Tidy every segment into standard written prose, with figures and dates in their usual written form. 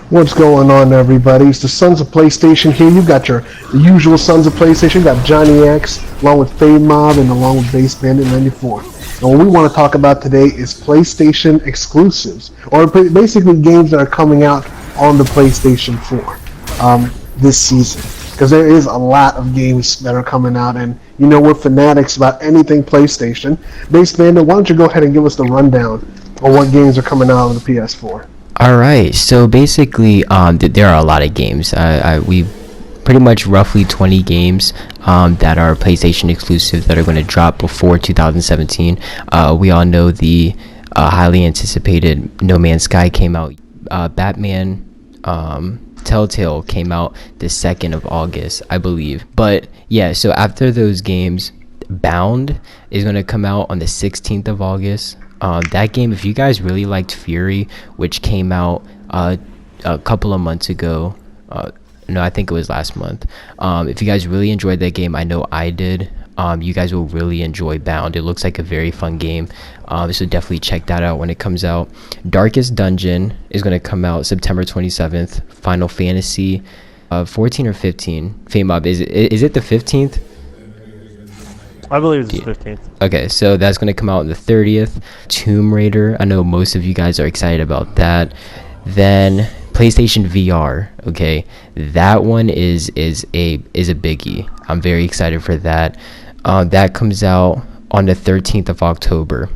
What's going on, everybody? It's the Sons of PlayStation here. You've got the usual Sons of PlayStation. You've got Johnny X, along with Fade Mob, and along with Base Bandit 94. And what we want to talk about today is PlayStation exclusives, or basically games that are coming out on the PlayStation 4 this season. Because there is a lot of games that are coming out, and you know we're fanatics about anything PlayStation. Base Bandit, why don't you go ahead and give us the rundown on what games are coming out on the PS4? All right, so basically, there are a lot of games. We pretty much roughly 20 games that are PlayStation exclusive that are going to drop before 2017. We all know the highly anticipated No Man's Sky came out. Batman Telltale came out the 2nd of August, I believe. But yeah, so after those games, Bound is going to come out on the 16th of August. That game, if you guys really liked Fury, which came out a couple of months ago, no, I think it was last month. If you guys really enjoyed that game, I know I did. You guys will really enjoy Bound. It looks like a very fun game, so definitely check that out when it comes out. Darkest Dungeon is going to come out September 27th. Final Fantasy 14 or 15. Fame-Up, is it the 15th? I believe it's the 15th. Okay, so that's going to come out on the 30th. Tomb Raider, I know most of you guys are excited about that. Then PlayStation VR, okay, that one is a biggie. I'm very excited for that. That comes out on the 13th of October.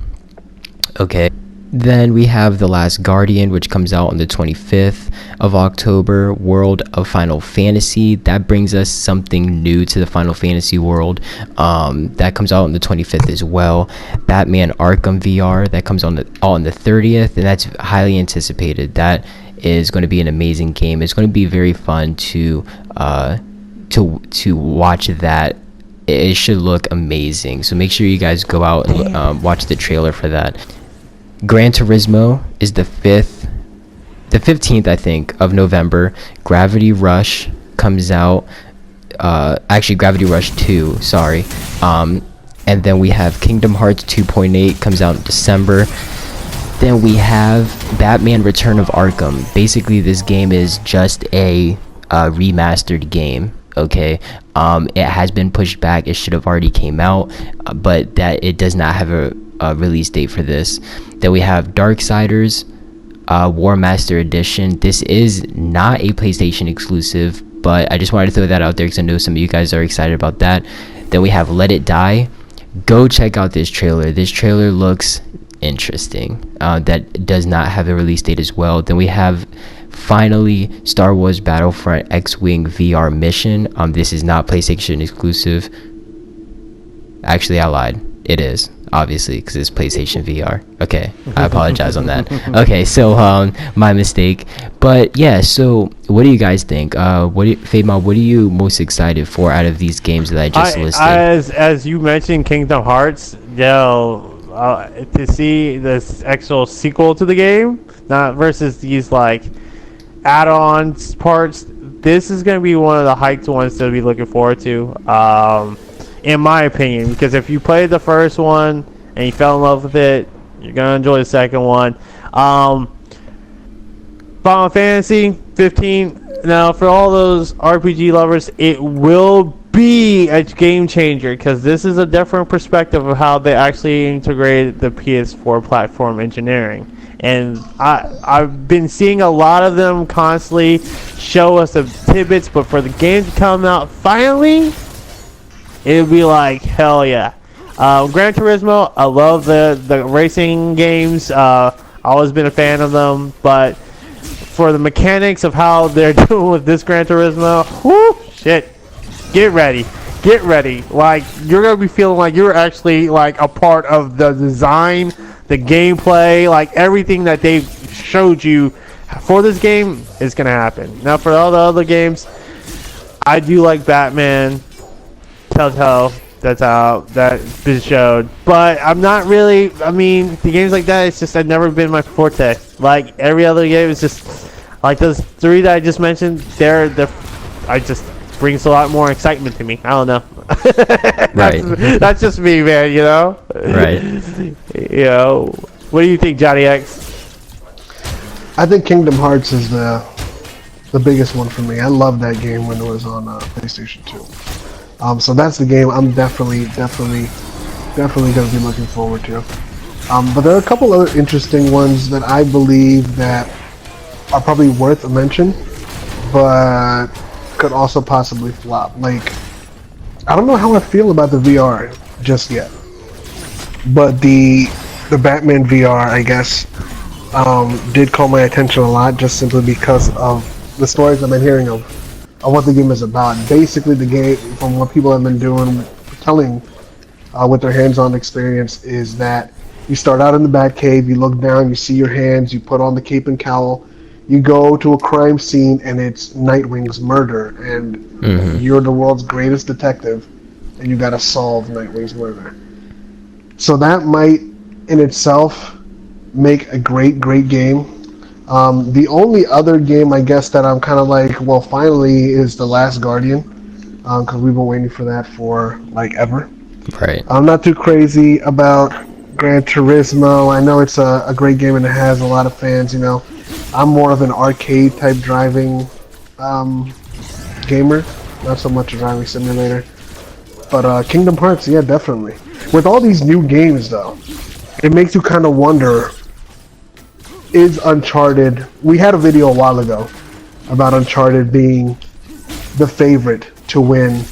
Okay. Then we have The Last Guardian, which comes out on the 25th of October. World of Final Fantasy, that brings us something new to the Final Fantasy world. That comes out on the 25th as well. Batman Arkham VR, that comes on the 30th, and that's highly anticipated. That is going to be an amazing game. It's going to be very fun to watch that. It should look amazing. So make sure you guys go out and watch the trailer for that. Gran Turismo is the 15th, I think, of November. Gravity Rush comes out. Actually, Gravity Rush 2, sorry. And then we have Kingdom Hearts 2.8 comes out in December. Then we have Batman Return of Arkham. Basically, this game is just a remastered game. Okay, it has been pushed back. It should have already came out, but that it does not have a release date for this. Then we have Darksiders War Master Edition. This is not a PlayStation exclusive, but I just wanted to throw that out there because I know some of you guys are excited about that. Then we have Let It Die. Go check out this trailer. This trailer looks interesting. That does not have a release date as well. Then we have finally Star Wars Battlefront X-Wing VR Mission. This is not PlayStation exclusive. Actually, I lied. It is, obviously, because it's PlayStation VR. Okay, I apologize on that. Okay, so my mistake. But yeah, so what do you guys think? Fade-Mob, what are you most excited for out of these games that I just listed? As you mentioned, Kingdom Hearts, to see this actual sequel to the game, not versus these like add-ons parts. This is going to be one of the hyped ones to be looking forward to. In my opinion, because if you played the first one and you fell in love with it, you're gonna enjoy the second one. Final Fantasy 15. Now, for all those RPG lovers, it will be a game changer because this is a different perspective of how they actually integrated the PS4 platform engineering. And I've been seeing a lot of them constantly show us the tidbits, but for the game to come out finally, it would be like, hell yeah. Gran Turismo, I love the racing games. I've always been a fan of them. But for the mechanics of how they're doing with this Gran Turismo, whoo, shit. Get ready. Get ready. Like, you're going to be feeling like you're actually, like, a part of the design, the gameplay, like, everything that they've showed you for this game is going to happen. Now, for all the other games, I do like Batman Telltale, that's how that's been showed, but I'm not really. I mean, the games like that, it's just I've never been my forte. Like every other game, is just like those three that I just mentioned. I just brings a lot more excitement to me. I don't know. Right. That's just me, man. You know. Right. You know. What do you think, Johnny X? I think Kingdom Hearts is the the biggest one for me. I loved that game when it was on PlayStation 2. So that's the game I'm definitely going to be looking forward to. But there are a couple other interesting ones that I believe that are probably worth a mention, but could also possibly flop. Like, I don't know how I feel about the VR just yet, but the Batman VR, I guess, did call my attention a lot, just simply because of the stories I've been hearing of what the game is about. Basically, the game, from what people have been telling with their hands-on experience, is that you start out in the Batcave, you look down, you see your hands, you put on the cape and cowl, you go to a crime scene, and it's Nightwing's murder, and you're the world's greatest detective, and you gotta solve Nightwing's murder. So that might, in itself, make a great game. The only other game, I guess, that I'm kind of like, well, finally, is The Last Guardian, because we've been waiting for that for, like, ever. Right. I'm not too crazy about Gran Turismo. I know it's a great game and it has a lot of fans, you know. I'm more of an arcade type driving gamer, not so much a driving simulator. But Kingdom Hearts, yeah, definitely. With all these new games, though, it makes you kind of wonder, is Uncharted... We had a video a while ago about Uncharted being the favorite to win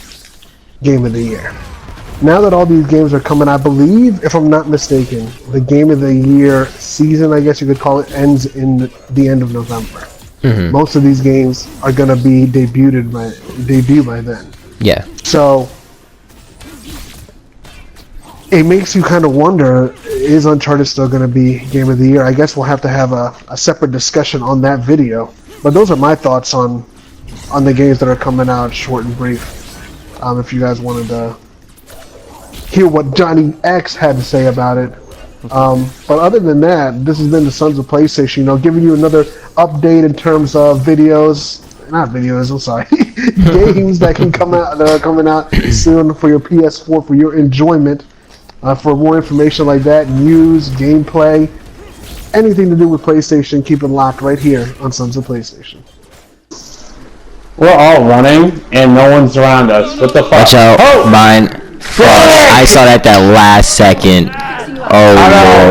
Game of the Year. Now that all these games are coming, I believe, if I'm not mistaken, the Game of the Year season, I guess you could call it, ends in the end of November. Most of these games are going to be debut by then. Yeah. So it makes you kind of wonder, is Uncharted still going to be Game of the Year? I guess we'll have to have a separate discussion on that video. But those are my thoughts on the games that are coming out, short and brief. If you guys wanted to hear what Johnny X had to say about it. But other than that, this has been the Sons of PlayStation, you know, giving you another update in terms of games that can come out, that are coming out soon for your PS4 for your enjoyment. For more information like that, news, gameplay, anything to do with PlayStation, keep it locked right here on Sons of PlayStation. We're all running and no one's around us. What the fuck? Watch out, mine. Fuck, I saw that last second. Oh, Lord.